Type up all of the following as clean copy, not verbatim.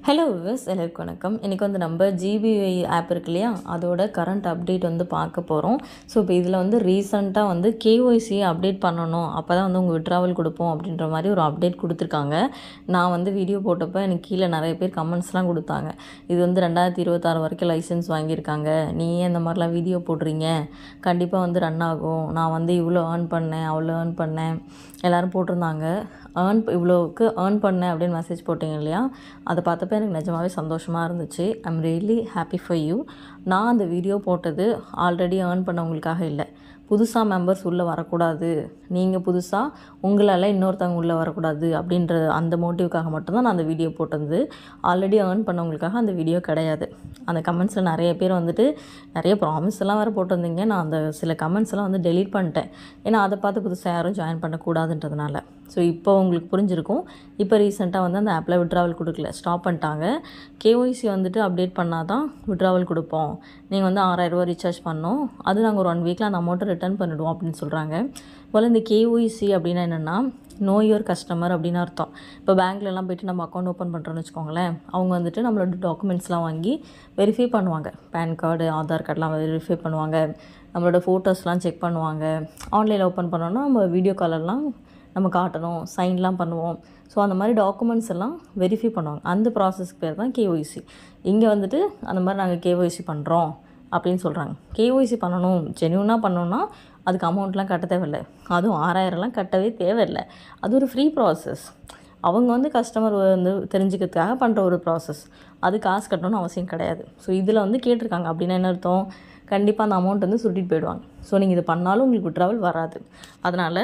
Hello viewers, எல்லாருக்கும் வணக்கம். இன்றைக்கி வந்து நம்ம ஜிபிஐ ஆப் இருக்கு இல்லையா, அதோட கரண்ட் அப்டேட் வந்து பார்க்க போகிறோம். ஸோ இப்போ இதில் வந்து ரீசெண்டாக வந்து கேஒய்சி அப்டேட் பண்ணணும், அப்போ தான் வந்து உங்கள் விட்ராவல் கொடுப்போம் அப்படின்ற மாதிரி ஒரு அப்டேட் கொடுத்துருக்காங்க. நான் வந்து வீடியோ போட்டப்போ எனக்கு கீழே நிறைய பேர் கமெண்ட்ஸ்லாம் கொடுத்தாங்க. இது வந்து 2026 வரைக்கும் லைசன்ஸ் வாங்கியிருக்காங்க, நீ ஏன் இந்த மாதிரிலாம் வீடியோ போடுறீங்க, கண்டிப்பாக வந்து ரன் ஆகும், நான் வந்து இவ்வளோ ஏர்ன் பண்ணேன் அவ்வளோ ஏர்ன் பண்ணேன் எல்லோரும் போட்டிருந்தாங்க. இவ்வளோவுக்கு ஏர்ன் பண்ணேன் அப்படின்னு மெசேஜ் போட்டிங்க இல்லையா, அதை பார்த்தப்ப எனக்கு நிஜமாகவே சந்தோஷமாக இருந்துச்சு. I'm really happy for you. நான் அந்த வீடியோ போட்டது ஆல்ரெடி ஏர்ன் பண்ணவங்களுக்காக இல்லை, புதுசாக மெம்பர்ஸ் உள்ளே வரக்கூடாது, நீங்கள் புதுசாக உங்களால் இன்னொருத்தவங்க உள்ளே வரக்கூடாது அப்படின்ற அந்த மோட்டிவ்க்காக மட்டும்தான் நான் அந்த வீடியோ போட்டிருந்தது. ஆல்ரெடி ஏர்ன் பண்ணவங்களுக்காக அந்த வீடியோ கிடையாது. அந்த கமெண்ட்ஸில் நிறைய பேர் வந்துட்டு நிறைய ப்ராமிஸ் எல்லாம் வேறு போட்டிருந்தீங்க. நான் அந்த சில கமெண்ட்ஸ் எல்லாம் வந்து டெலீட் பண்ணிட்டேன், ஏன்னா அதை பார்த்து புதுசாக யாரும் ஜாயின் பண்ணக்கூடாதுன்றதுனால. ஸோ இப்போ உங்களுக்கு புரிஞ்சிருக்கும். இப்போ ரீசெண்டாக வந்து அந்த ஆப்பில் விட்ராவல் கொடுக்கல, ஸ்டாப் பண்ணிட்டாங்க. கேஒய்சி வந்துட்டு அப்டேட் பண்ணால் தான் விட்ராவல் கொடுப்போம், நீங்கள் வந்து 6000 ரூபா ரீசார்ஜ் பண்ணோம், அது நாங்கள் ஒரு 1 வீக்கில் அந்த அமௌண்ட்டை ரிட்டர்ன் பண்ணிவிடுவோம் அப்படின்னு சொல்கிறாங்க. போல் இந்த கேஒய்சி அப்படின்னா என்னென்னா, நோ யுவர் கஸ்டமர் அப்படின்னு அர்த்தம். இப்போ பேங்க்லலாம் போய்ட்டு நம்ம அக்கௌண்ட் ஓப்பன் பண்ணுறோன்னு வச்சுக்கோங்களேன், அவங்க வந்துட்டு நம்மளோட டாக்குமெண்ட்ஸ்லாம் வாங்கி வெரிஃபை பண்ணுவாங்க. பேன் கார்டு, ஆதார் கார்டெலாம் வெரிஃபை பண்ணுவாங்க, நம்மளோட ஃபோட்டோஸ்லாம் செக் பண்ணுவாங்க. ஆன்லைனில் ஓப்பன் பண்ணோன்னா நம்ம வீடியோ காலெல்லாம் நம்ம காட்டணும், சைன்லாம் பண்ணுவோம். ஸோ அந்த மாதிரி டாக்குமெண்ட்ஸ் எல்லாம் வெரிஃபை பண்ணுவாங்க. அந்த ப்ராசஸ்க்கு பேர் தான் கேஒய்சி. இங்கே வந்துட்டு அந்த மாதிரி நாங்கள் கேஒய்சி பண்ணுறோம் அப்படின்னு சொல்கிறாங்க. கேஒய்சி பண்ணணும், ஜென்யூனாக பண்ணணுன்னா அதுக்கு அமௌண்ட்லாம் கட்ட தேவையில்லை, அதுவும் 6000லாம் கட்டவே தேவையில்லை. அது ஒரு ஃப்ரீ ப்ராசஸ். அவங்க வந்து கஸ்டமர் வந்து தெரிஞ்சுக்கிறதுக்காக பண்ணுற ஒரு ப்ராசஸ், அது காசு கட்டணும்னு அவசியம் கிடையாது. ஸோ இதில் வந்து கேட்டிருக்காங்க அப்படின்னா என்ன அர்த்தம், கண்டிப்பாக அந்த அமௌண்ட் வந்து சுட்டிட்டு போயிடுவாங்க. ஸோ நீங்கள் இது பண்ணாலும் உங்களுக்கு விட்ராவல் வராது. அதனால்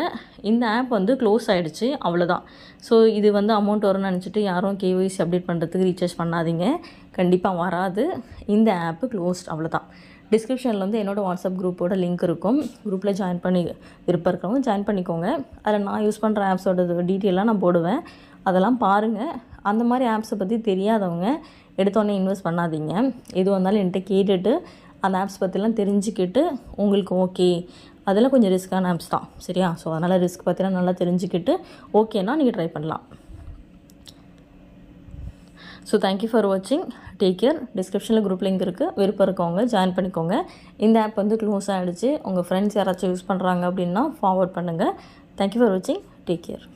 இந்த ஆப் வந்து க்ளோஸ் ஆகிடுச்சு, அவ்வளோதான். ஸோ இது வந்து அமௌண்ட் வரும்னு நினச்சிட்டு யாரும் கேஒய்சி அப்டேட் பண்ணுறதுக்கு ரீசார்ஜ் பண்ணாதீங்க, கண்டிப்பாக வராது. இந்த ஆப்பு க்ளோஸ்ட், அவ்வளோதான். டிஸ்கிரிப்ஷனில் வந்து என்னோடய வாட்ஸ்அப் குரூப்போட லிங்க் இருக்கும், குரூப்பில் ஜாயின் பண்ணி விருப்பம் இருக்கிறவங்க ஜாயின் பண்ணிக்கோங்க. அதில் நான் யூஸ் பண்ணுற ஆப்ஸோட டீட்டெயிலாக நான் போடுவேன், அதெல்லாம் பாருங்கள். அந்த மாதிரி ஆப்ஸை பற்றி தெரியாதவங்க எடுத்தோடனே இன்வெஸ்ட் பண்ணாதீங்க. எது வந்தாலும் என்கிட்ட கேட்டுட்டு அந்த ஆப்ஸ் பற்றிலாம் தெரிஞ்சுக்கிட்டு உங்களுக்கு ஓகே, அதெல்லாம் கொஞ்சம் ரிஸ்க்கான ஆப்ஸ் தான், சரியா? ஸோ அதனால் ரிஸ்க் பற்றிலாம் நல்லா தெரிஞ்சுக்கிட்டு ஓகேனா நீங்கள் ட்ரை பண்ணலாம். ஸோ தேங்க்யூ ஃபார் வாட்சிங், டேக் கேர். டிஸ்கிரிப்ஷனில் குரூப் லிங்க் இருக்குது, விருப்பம் இருக்கவங்க ஜாயின் பண்ணிக்கோங்க. இந்த ஆப் வந்து க்ளோஸ் ஆகிடுச்சு, உங்கள் ஃப்ரெண்ட்ஸ் யாராச்சும் யூஸ் பண்ணுறாங்க அப்படின்னா ஃபார்வர்ட் பண்ணுங்கள். தேங்க்யூ ஃபார் வாட்சிங், டேக் கேர்.